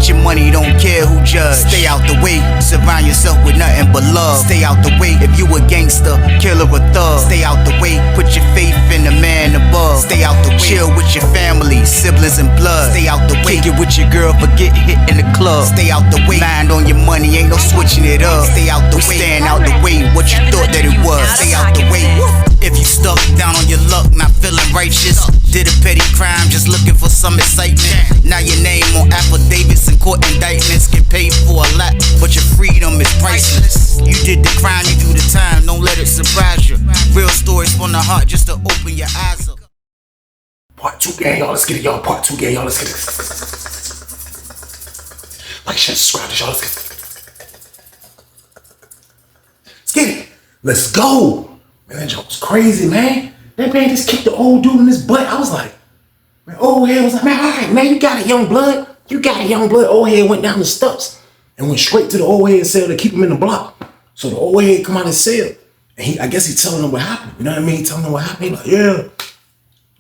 Get your money, don't care who judge. Stay out the way, surround yourself with nothing but love. Stay out the way, if you a gangster, killer or thug. Stay out the way, put your faith in the man above. Stay out the way, chill with your family, siblings and blood. Stay out the way, kick it with your girl, forget hit in the club. Stay out the way, mind on your money, ain't no switching it up. Stay out the way, stand out the way, what you thought that it was. Stay out the way. If you stuck down on your luck, not feeling righteous, did a petty crime, just looking for some excitement. Now your name on affidavits and court indictments, get paid for a lot, but your freedom is priceless. You did the crime, you do the time, don't let it surprise you. Real stories from the heart, just to open your eyes up. Part 2, gang, y'all, let's get it, y'all. Part 2, gang, y'all, let's get it. Like, share, subscribe to y'all, let's get it. Let's get it. Let's go. Man, that joke was crazy, man. That man just kicked the old dude in his butt. I was like, man, old head was like, man, all right, man, you got it, young blood. You got it, young blood. Old head went down the steps and went straight to the old head cell to keep him in the block. So the old head come out of his cell. And I guess he telling him what happened. You know what I mean? He telling him what happened. He like, yeah,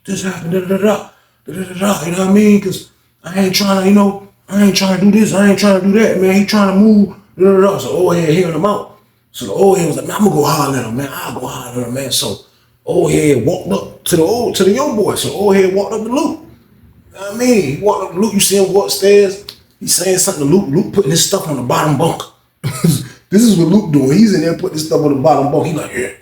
this happened, da-da-da-da, da-da-da-da. You know what I mean? Because I ain't trying to, you know, I ain't trying to do this. I ain't trying to do that, man. He trying to move, da-da-da-da. So old head hearing him out. So the old head was like, man, I'm gonna go holler at him, man. I'll go holler at him, man. So old head walked up to the young boy. So old head walked up to Luke. You know what I mean? He walked up to Luke. You see him go upstairs. He's saying something to Luke. Luke putting his stuff on the bottom bunk. This is what Luke doing. He's in there putting his stuff on the bottom bunk. He like, yeah.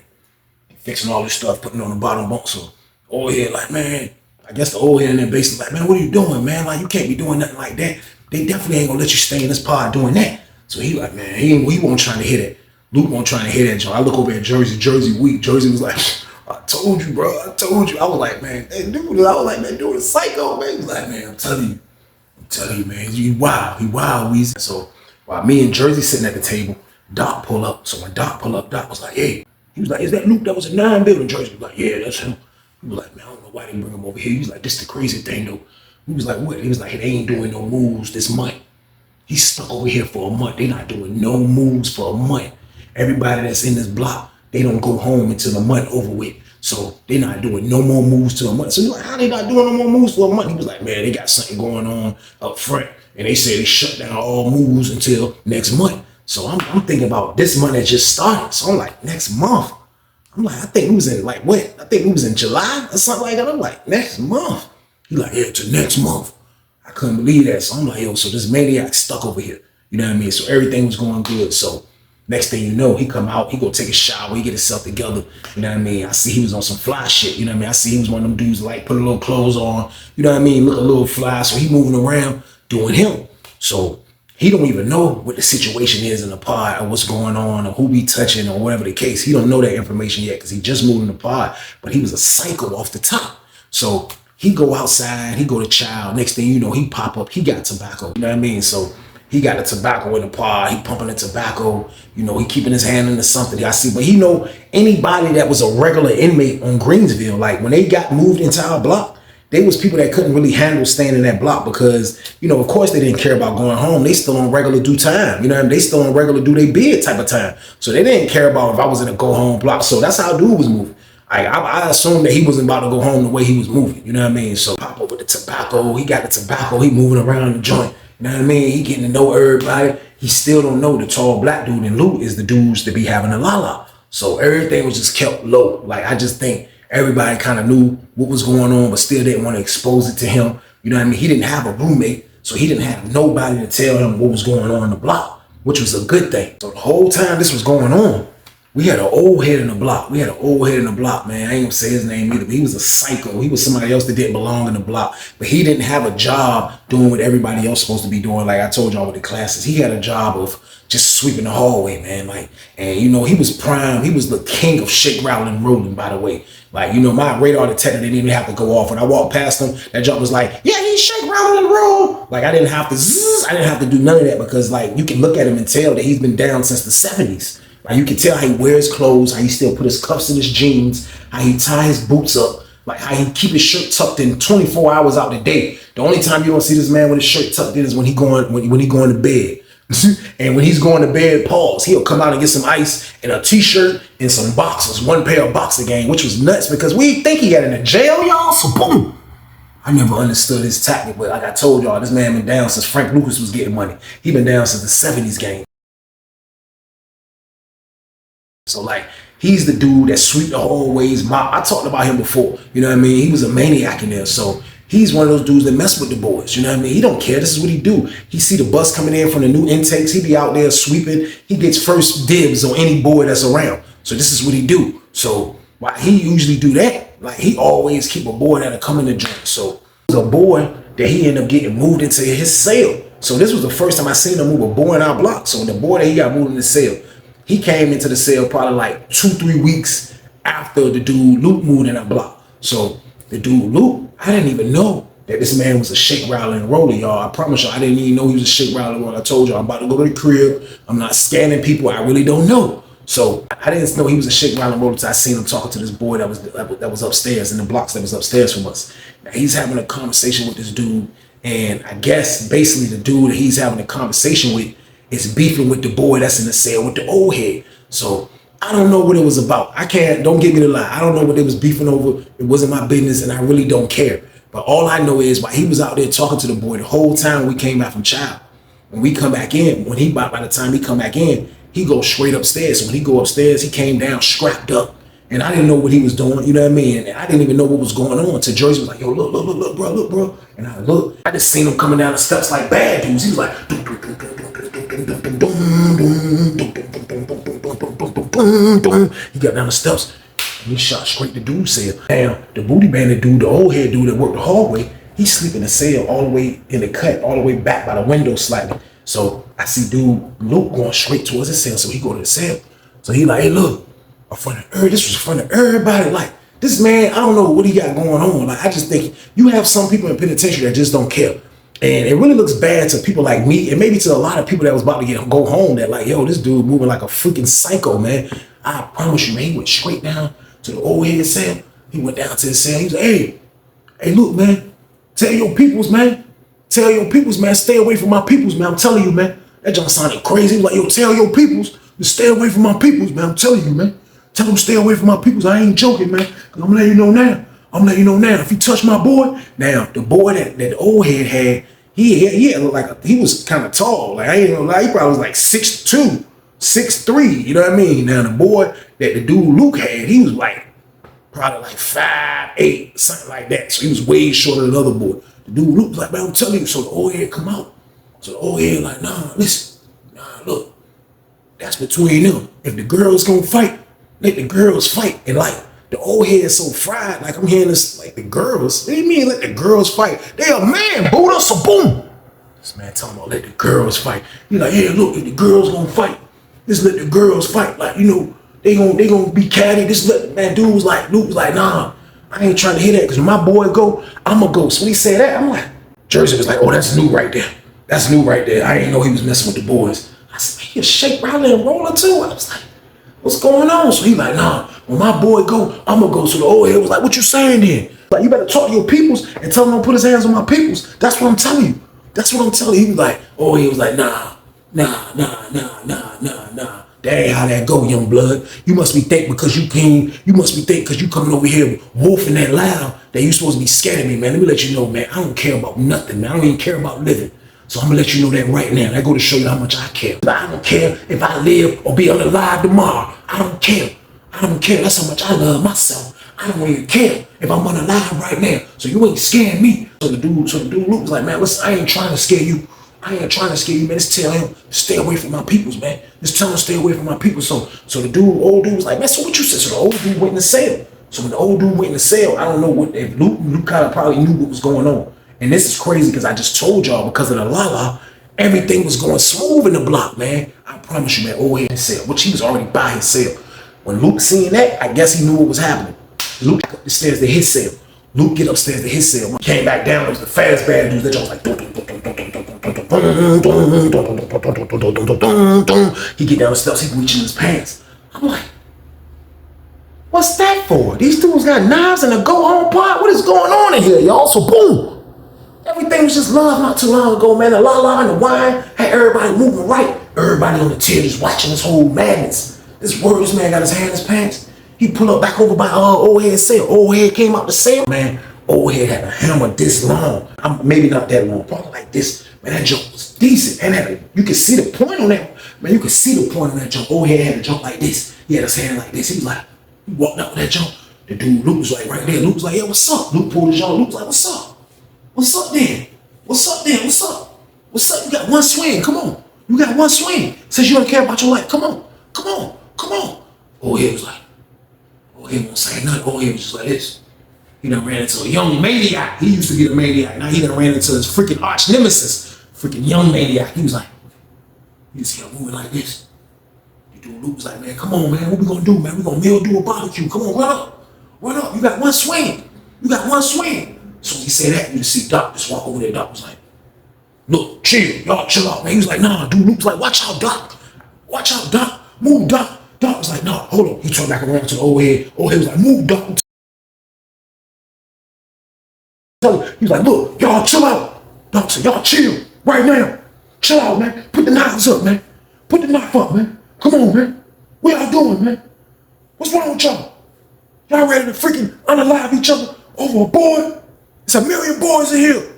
Fixing all this stuff, putting it on the bottom bunk. So old head like, man, I guess the old head in there basically like, man, what are you doing, man? Like, you can't be doing nothing like that. They definitely ain't gonna let you stay in this pod doing that. So he like, man, he wasn't trying to hear that. Luke wasn't trying to hear that, Joe. I look over at Jersey. Jersey weak. Jersey was like, I told you, bro. I told you. I was like, man, that dude. I was like, man, dude is psycho, man. He was like, man, I'm telling you, man, he wild, Weezy. So while me and Jersey sitting at the table, Doc pull up. So when Doc pull up, Doc was like, hey, he was like, is that Luke that was in 9 building? Jersey was like, yeah, that's him. He was like, man, I don't know why they bring him over here. He was like, this the crazy thing though. He was like, what? He was like, they ain't doing no moves this month. He's stuck over here for a month. They not doing no moves for a month. Everybody that's in this block, they don't go home until the month over with. So they not doing no more moves till a month. So you're like, how they not doing no more moves for a month? He was like, man, they got something going on up front. And they said they shut down all moves until next month. So I'm thinking about this month that just started. So I'm like, next month. I'm like, I think we was in like what? I think we was in July or something like that. I'm like, next month. He like, yeah, to next month. I couldn't believe that. So I'm like, yo, so this maniac stuck over here. You know what I mean? So everything was going good. So next thing you know, he come out, he go take a shower, he get himself together. You know what I mean? I see he was on some fly shit. You know what I mean? I see he was one of them dudes like put a little clothes on. You know what I mean? Look a little fly. So he moving around doing him. So he don't even know what the situation is in the pod or what's going on or who be touching or whatever the case. He don't know that information yet because he just moved in the pod. But he was a psycho off the top. So he go outside, he go to child. Next thing you know, he pop up, he got tobacco. You know what I mean? So he got the tobacco in the pod. He pumping the tobacco. You know, he keeping his hand into something. I see, but he know anybody that was a regular inmate on Greensville, like when they got moved into our block, they was people that couldn't really handle staying in that block because, you know, of course they didn't care about going home. They still on regular do time. You know what I mean? They still on regular do they bid type of time. So they didn't care about if I was in a go home block. So that's how dude was moving. I assumed that he wasn't about to go home the way he was moving. You know what I mean? So pop over the tobacco. He got the tobacco. He moving around the joint. You know what I mean? He getting to know everybody. He still don't know the tall black dude in Lou is the dudes that be having a la-la. So everything was just kept low. Like, I just think everybody kind of knew what was going on, but still didn't want to expose it to him. You know what I mean? He didn't have a roommate, so he didn't have nobody to tell him what was going on in the block, which was a good thing. So the whole time this was going on, we had an old head in the block. We had an old head in the block, man. I ain't gonna say his name either, but he was a psycho. He was somebody else that didn't belong in the block. But he didn't have a job doing what everybody else supposed to be doing. Like I told y'all with the classes, he had a job of just sweeping the hallway, man. Like, and you know, he was prime. He was the king of shake, rattle, and rolling, by the way. Like, you know, my radar detector didn't even have to go off. When I walked past him, that jump was like, yeah, he's shake, rattle, and roll. Like, I didn't have to zzz. I didn't have to do none of that because, like, you can look at him and tell that he's been down since the 70s. Like, you can tell how he wears clothes, how he still put his cuffs in his jeans, how he tie his boots up, like how he keep his shirt tucked in 24 hours out the day. The only time you don't see this man with his shirt tucked in is when he going to bed. And when he's going to bed, pause, he'll come out and get some ice and a t-shirt and some boxers, one pair of boxer game, which was nuts because we think he got in a jail, y'all. So boom, I never understood his tactic, but like I told y'all, this man been down since Frank Lucas was getting money. He been down since the 70s game. So like, he's the dude that sweep the hallways, mop. I talked about him before, you know what I mean? He was a maniac in there. So he's one of those dudes that mess with the boys, you know what I mean? He don't care, this is what he do. He see the bus coming in from the new intakes, he be out there sweeping. He gets first dibs on any boy that's around. So this is what he do. So why he usually do that, like he always keep a boy that'll come in the joint. So there's a boy that he ended up getting moved into his cell. So this was the first time I seen him move a boy in our block. So the boy that he got moved in the cell, he came into the cell probably like 2-3 weeks after the dude Luke moved in our block. So the dude Luke, I didn't even know that this man was a shake, rattle, and roller, y'all. I promise y'all, I didn't even know he was a shake, rattle, and roller. I told y'all I'm about to go to the crib. I'm not scanning people. I really don't know. So I didn't know he was a shake, rattle, and roller until I seen him talking to this boy that was upstairs in the blocks that was upstairs from us. Now, he's having a conversation with this dude, and I guess basically the dude that he's having a conversation with is beefing with the boy that's in the cell with the old head. So I don't know what it was about. Don't get me to lie. I don't know what they was beefing over. It wasn't my business, and I really don't care. But all I know is while he was out there talking to the boy the whole time we came back from child, when we come back in, by the time he come back in, he goes straight upstairs. So when he go upstairs, he came down strapped up. And I didn't know what he was doing, you know what I mean? And I didn't even know what was going on. Till Joyce was like, yo, look, bro. And I looked. I just seen him coming down the steps like bad dudes. He was like, he got down the steps and he shot straight the dude's cell. Now, the booty bandit dude, the old head dude that worked the hallway, he sleep in the cell all the way in the cut, all the way back by the window slightly. So I see dude Luke going straight towards his cell. So he go to the cell. So he like, hey, look, this was in front of everybody. Like, this man, I don't know what he got going on. Like, I just think you have some people in penitentiary that just don't care. And it really looks bad to people like me, and maybe to a lot of people that was about to go home that like, yo, this dude moving like a freaking psycho, man. I promise you, man, he went straight down to the old head cell. He went down to his cell. He was like, hey, look, man, tell your peoples, man. Tell your peoples, man, stay away from my peoples, man. I'm telling you, man. That John sounded crazy. He was like, yo, tell your peoples to stay away from my peoples, man. I'm telling you, man. Tell them stay away from my peoples. I ain't joking, man. Cause I'm letting you know now. If you touch my boy, now the boy that the old head had, he looked like he was kind of tall. Like I ain't gonna lie, he probably was like 6'2", 6'3". You know what I mean? Now the boy that the dude Luke had, he was like probably like 5'8", something like that. So he was way shorter than the other boy. The dude Luke was like, man, I'm telling you. So the old head come out. So the old head like, nah, listen, look, that's between them. If the girls gonna fight, let the girls fight. And like the old head is so fried, like I'm hearing this, like the girls, what do you mean let the girls fight? They a man, Buddha, so boom. This man talking about let the girls fight. He like, yeah, look, if the girls gonna fight, just let the girls fight. Like, you know, they gonna be catty. This man, Luke was like, nah, I ain't trying to hear that, because when my boy go, I'ma go. So when he said that, I'm like, Jersey was like, oh, that's new right there. That's new right there. I ain't know he was messing with the boys. I said, he a shake, rattle, and roller too. I was like, what's going on? So he like, nah, when my boy go, I'ma go. So the old head was like, what you saying then? Like, you better talk to your peoples and tell them don't put his hands on my peoples. That's what I'm telling you. That's what I'm telling you. He was like, oh, he was like, nah. That ain't how that go, young blood. You must be think because you coming over here wolfing that loud that you supposed to be scared of me, man. Let me let you know, man, I don't care about nothing, man. I don't even care about living. So I'm gonna let you know that right now. That go to show you how much I care. But I don't care if I live or be alive tomorrow. I don't care. I don't care. That's how much I love myself. I don't even care if I'm unalive right now. So you ain't scaring me. So the dude Luke was like, man, listen, I ain't trying to scare you. I ain't trying to scare you, man. Just tell him to stay away from my peoples, man. Just tell him to stay away from my people. So the old dude was like, man, so what you said? So the old dude went in the cell. So when the old dude went in the cell, I don't know what, if Luke kind of probably knew what was going on. And this is crazy because I just told y'all because of the Lala, everything was going smooth in the block, man. I promise you, man, old head in the cell, which he was already by his cell. When Luke seen that, I guess he knew what was happening. Luke got up the stairs to his cell. Luke get upstairs to his cell. Came back down, it was the fast bad dudes that was like, he get down the steps, he reaching his pants. I'm like, what's that for? These dudes got knives and a go-home part? What is going on in here, y'all? So boom. Everything was just love not too long ago, man. The la-la and the wine had everybody moving right. Everybody on the tier just watching this whole madness. This man got his hand in his pants. He pull up back over by old head cell. Old head came out the cell, man. old head had a hammer this long. Maybe not that long, probably like this. Man, that jump was decent. And you can see the point on that. Man, you can see the point on that jump. Old head had a jump like this. He had his hand like this. He was like, he walked out with that jump. The dude, Luke was like right there. Luke was like, yeah, what's up? Luke pulled his jaw. Luke was like, what's up? What's up then? What's up then? What's up? What's up? You got one swing. Come on. You got one swing. Says you don't care about your life. Come on. Come on. Come on. Old head was like, old head won't say nothing. Old head was just like this. He done ran into a young maniac. He used to be a maniac. Now he done ran into his freaking arch nemesis. Freaking young maniac. He was like, you see him moving like this. The dude Luke was like, man, come on, man. What we gonna do, man? We gonna do a barbecue. Come on, run up. Run up. You got one swing. You got one swing. So he said that, you see Doc just walk over there. Doc was like, look, chill. Y'all chill out, man. He was like, nah, dude. Luke was like, watch out, Doc. Watch out, Doc. Move, Doc. Doc was like, nah, hold on. He turned back around to the old head. Old head was like, move, Doc. He was like, look, y'all chill out. Doc said, y'all chill right now. Chill out, man. Put the knives up, man. Put the knife up, man. Come on, man. What y'all doing, man? What's wrong with y'all? Y'all ready to freaking unalive each other over a boy? It's a million boys in here.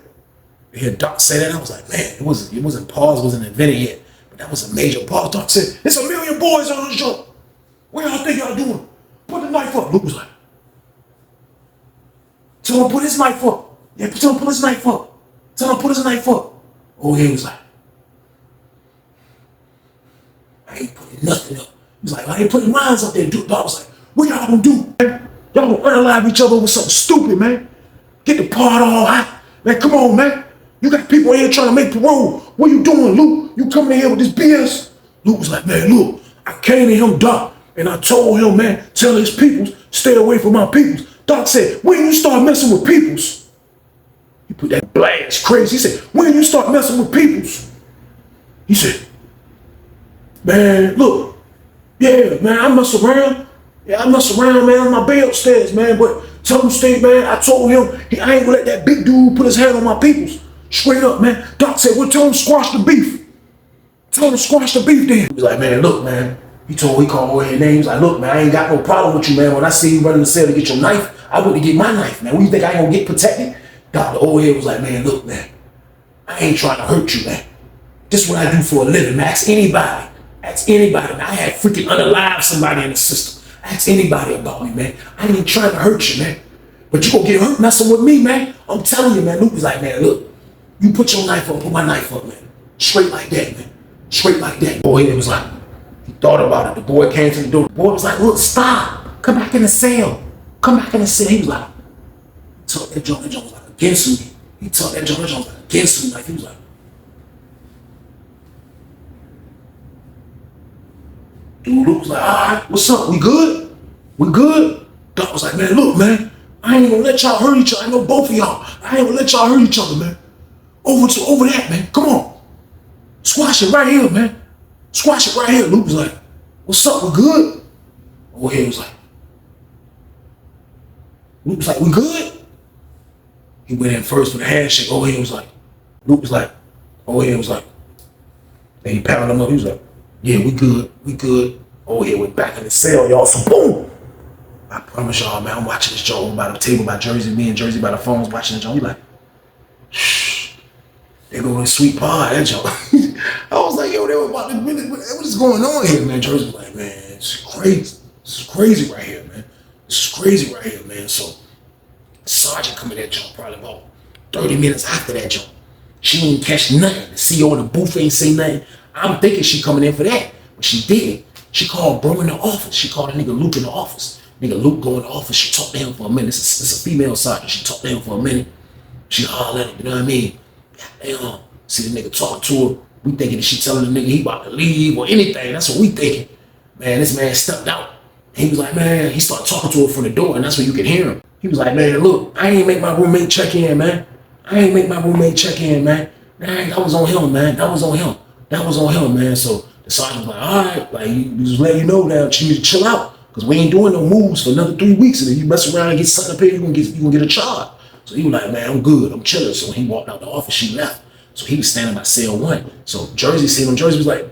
I hear Doc say that. I was like, man, it wasn't pause, it wasn't invented yet. But that was a major pause. Doc said, it's a million boys on this jump. What y'all think y'all doing? Put the knife up. Luke was like, tell him to put his knife up. Yeah, tell him to put his knife up. Tell him to put his knife up. Oh, he was like, I ain't putting nothing up. He was like, I ain't putting lines up there. Dude, Doc was like, what y'all gonna do, man? Y'all gonna unalive each other over something stupid, man. Get the part all hot. Man, come on, man. You got people in here trying to make parole. What you doing, Luke? You coming in here with this BS? Luke was like, man, look, I came to him, Doc, and I told him, man, tell his peoples, stay away from my peoples. Doc said, when you start messing with peoples? He put that blast crazy. He said, when you start messing with peoples? He said, man, look, yeah, man, I mess around. Yeah, I mess around, man, on my bed upstairs, man, but tell him stay, man. I told him I ain't gonna let that big dude put his hand on my peoples. Straight up, man. Doc said, well, tell him squash the beef. Tell him squash the beef then. He was like, man, look, man. He called over his name. He was like, look, man, I ain't got no problem with you, man. When I see you running the cell to get your knife, I went to get my knife, man. What, you think I ain't gonna get protected? Doc, the old head was like, man, look, man. I ain't trying to hurt you, man. This is what I do for a living, man. Ask anybody. Ask anybody, man. I had freaking unalive somebody in the system. Ask anybody about me, man. I ain't trying to hurt you, man. But you gonna get hurt messing with me, man. I'm telling you, man. Luke was like, man, look, you put your knife up, put my knife up, man. Straight like that, man. Straight like that. Boy, it was like, he thought about it. The boy came to the door. The boy was like, look, stop. Come back in the cell. Come back in the cell. He was like, tuck that joint. That joint was like against me. He tucked that joint. That joint was like against me. Like, he was like, dude, Luke was like, all right, what's up? We good? We good? Doc was like, man, look, man, I ain't gonna let y'all hurt each other. I know both of y'all. I ain't gonna let y'all hurt each other, man. Over that, man. Come on. Squash it right here, man. Squash it right here. Luke was like, what's up? We good? Old head was like, Luke was like, we good? He went in first with a handshake. Old head was like, Luke was like, old head was like, and he pounded him up. He was like, yeah, we good. We good. Old head went back in the cell, y'all. So boom. I promise y'all, man, I'm watching this joint by the table by Jersey. Me and Jersey by the phones watching the joint. We like, shh. They go in sweet pie, that joint. I was like, yo, they were about to really, what is going on here, man? Jersey was like, man, it's crazy. This is crazy right here, man. This is crazy right here, man. So, Sergeant come in that joint probably about 30 minutes after that joint. She didn't catch nothing. The CEO in the booth ain't say nothing. I'm thinking she coming in for that, but she didn't. She called bro in the office. She called a nigga Luke in the office. Nigga Luke go in the office. She talked to him for a minute. It's a female sergeant. She talked to him for a minute. She hollered at him, you know what I mean? Damn. See the nigga talking to her. We thinking that she telling the nigga he about to leave or anything. That's what we thinking. Man, this man stepped out. He was like, man, he started talking to her from the door, and that's when you can hear him. He was like, man, look, I ain't make my roommate check in, man. I ain't make my roommate check in, man. Man, that was on him, man. That was on him. That was on him, man. So the sergeant was like, all right, like, you just let you know that you need to chill out. Because we ain't doing no moves for another 3 weeks. And if you mess around and get something up here, you gonna get a charge. So he was like, man, I'm good. I'm chilling. So when he walked out the office, she left. So he was standing by cell 1. So Jersey seen him. Jersey was like,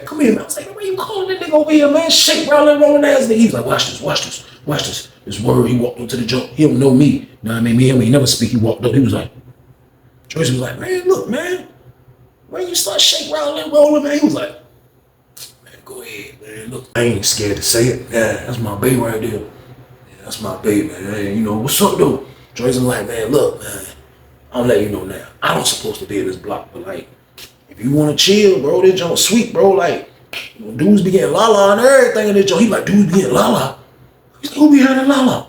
come here, man. I was like, why you calling that nigga over here, man? Shake, rolling ass nigga. He was like, watch this. This word, he walked up to the jump. He don't know me. You know what I mean? Me and him, he never speak. He walked up. He was like, Joyce was like, man, look, man. When you start shake, rolling, man. He was like, man, go ahead, man. Look, I ain't scared to say it. Yeah, that's my baby right there. Yeah, that's my baby, man. You know, what's up, though? Joyce was like, man, look, man. I'll let you know now. I don't supposed to be in this block, but like, if you want to chill, bro, this joint sweet, bro. Like, you know, dudes be getting la-la and everything in this joint. He like, dudes be getting la-la. He's like, who behind the la-la?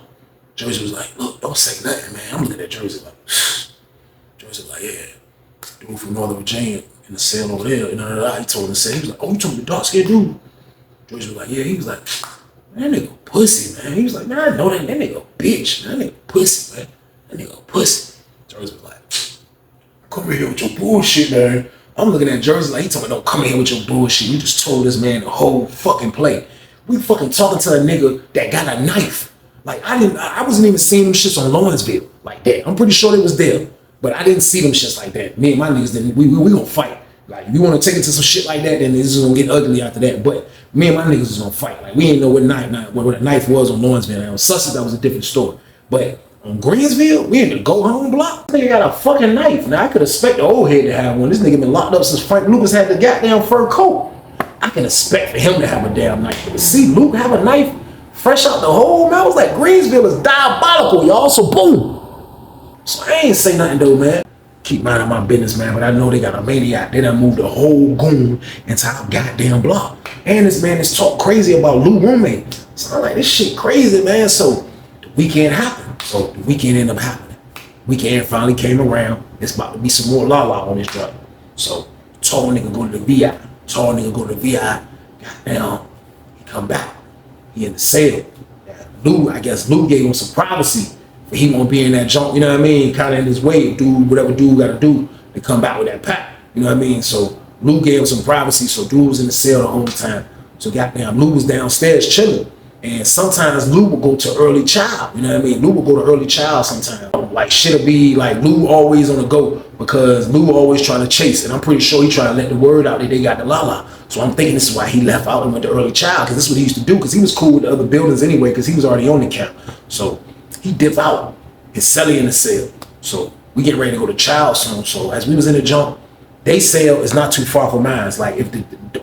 Joyce was like, look, don't say nothing, man. I'm looking at Joyce like, Joyce was like, yeah. Dude from Northern Virginia in the cell over there. And he told him to say, he was like, oh, you told me the dark-skinned dude? Joyce was like, yeah. He was like, man, that nigga pussy, man. He was like, man, I know that nigga bitch, man. That nigga pussy, man. That nigga pussy. Joyce was like, come here with your bullshit, man. I'm looking at Jersey like, he told me, don't come here with your bullshit. You just told this man the whole fucking play. We fucking talking to a nigga that got a knife. Like, I wasn't even seeing them shits on Lawrenceville like that. I'm pretty sure they was there, but I didn't see them shits like that. Me and my niggas, then we gonna fight. Like, if you wanna take it to some shit like that, then this is gonna get ugly after that. But me and my niggas is gonna fight. Like, we ain't know what a knife was on Lawrenceville. On Sussex, that was a different story. But on Greensville, we in the go home block. This nigga got a fucking knife. Now I could expect the old head to have one. This nigga been locked up since Frank Lucas had the goddamn fur coat. I can expect for him to have a damn knife. But to see Luke have a knife fresh out the hole, man, I was like, Greensville is diabolical, y'all. So boom. So I ain't say nothing though, man. Keep minding my business, man. But I know they got a maniac. They done moved the whole goon into our goddamn block. And this man is talk crazy about Lou roommate. So I'm like, this shit crazy, man. So the weekend happened. So the weekend ended up happening. Weekend finally came around. It's about to be some more la-la on this drug. So tall nigga go to the VI. Tall nigga go to the VI. Goddamn, he come back. He in the cell. Lou, I guess Lou gave him some privacy. But he won't be in that junk, you know what I mean? Kind of in his way. Dude, whatever dude got to do to come back with that pack. You know what I mean? So Lou gave him some privacy. So dude was in the cell the whole time. So goddamn, Lou was downstairs chilling. And sometimes Lou will go to early child, you know what I mean? Lou will go to early child sometimes. Like shit'll be like Lou always on the go because Lou always trying to chase. And I'm pretty sure he trying to let the word out that they got the la-la. So I'm thinking this is why he left out and went to early child because this is what he used to do because he was cool with the other buildings anyway because he was already on the camp. So he dipped out, his celly in the cell. So we getting ready to go to child soon. So as we was in the jump, they cell is not too far from mine. It's like if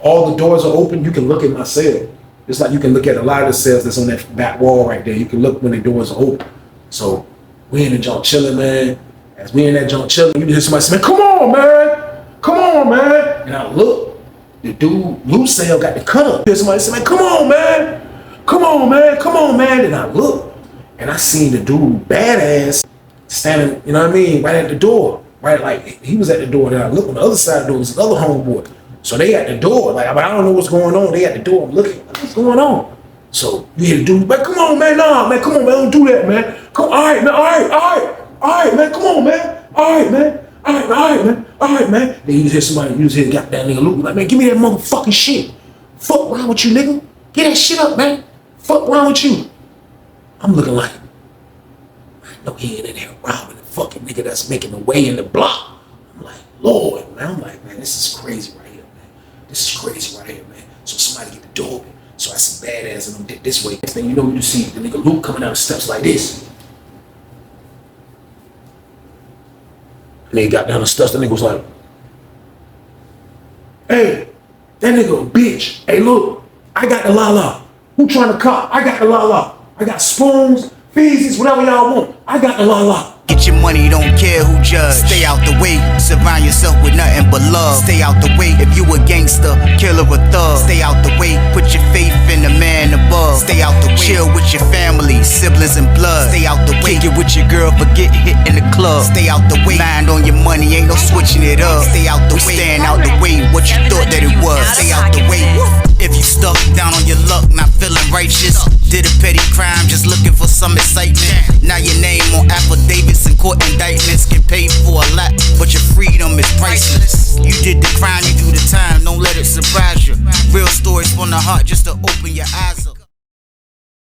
all the doors are open, you can look at my cell. It's like you can look at a lot of the cells that's on that back wall right there. You can look when the doors are open. So we in the junk chilling, man. As we in that junk chilling, you hear somebody say, man, come on, man. Come on, man. And I look, the dude, Lou's cell got the cut up. Hear somebody say, man, come on, man. Come on, man. Come on, man. And I look, and I seen the dude badass standing, you know what I mean, right at the door. Right, like he was at the door. Then I look on the other side of the door, was another homeboy. So they at the door, like, I don't know what's going on. They at the door, I'm looking, what's going on? So you hear the dude, man, come on, man, nah, man, come on, man, don't do that, man. Come, all right, man, all right, man, come on, man, all right, man, all right, man. Then you just hear somebody, you just hear the goddamn nigga Luke, like, man, give me that motherfucking shit. Fuck wrong with you, nigga? Get that shit up, man. Fuck wrong with you? I'm looking like, I know he ain't in there robbing the fucking nigga that's making the way in the block. I'm like, Lord, man, I'm like, man, this is crazy right here, man. This is crazy right here, man. So somebody get the door open. So I see badass and them did this way. Next thing you know, you see the nigga Luke coming down the steps like this. And they got down the steps, the nigga was like, hey, that nigga a bitch. Hey, look, I got the la-la. Who trying to cop? I got the la-la. I got spoons, feezies, whatever y'all want. I got the la-la. Get your money, don't care who judge. Stay out the way, surround yourself with nothing but love. Stay out the way if you a gangster, killer or thug. Stay out the way, put your faith in the man above. Stay out the way, chill with your family, siblings and blood. Stay out the way, kick it with your girl, forget hit in the club. Stay out the way, mind on your money, ain't no switching it up. Stay out the way, stand out the way, what you thought that it was. Stay out the way. If you stuck down on your luck, not feeling righteous, did a petty crime, just looking for some excitement. Now your name on affidavits and court indictments get paid for a lot, but your freedom is priceless. You did the crime, you do the time, don't let it surprise you. Real stories from the heart just to open your eyes up.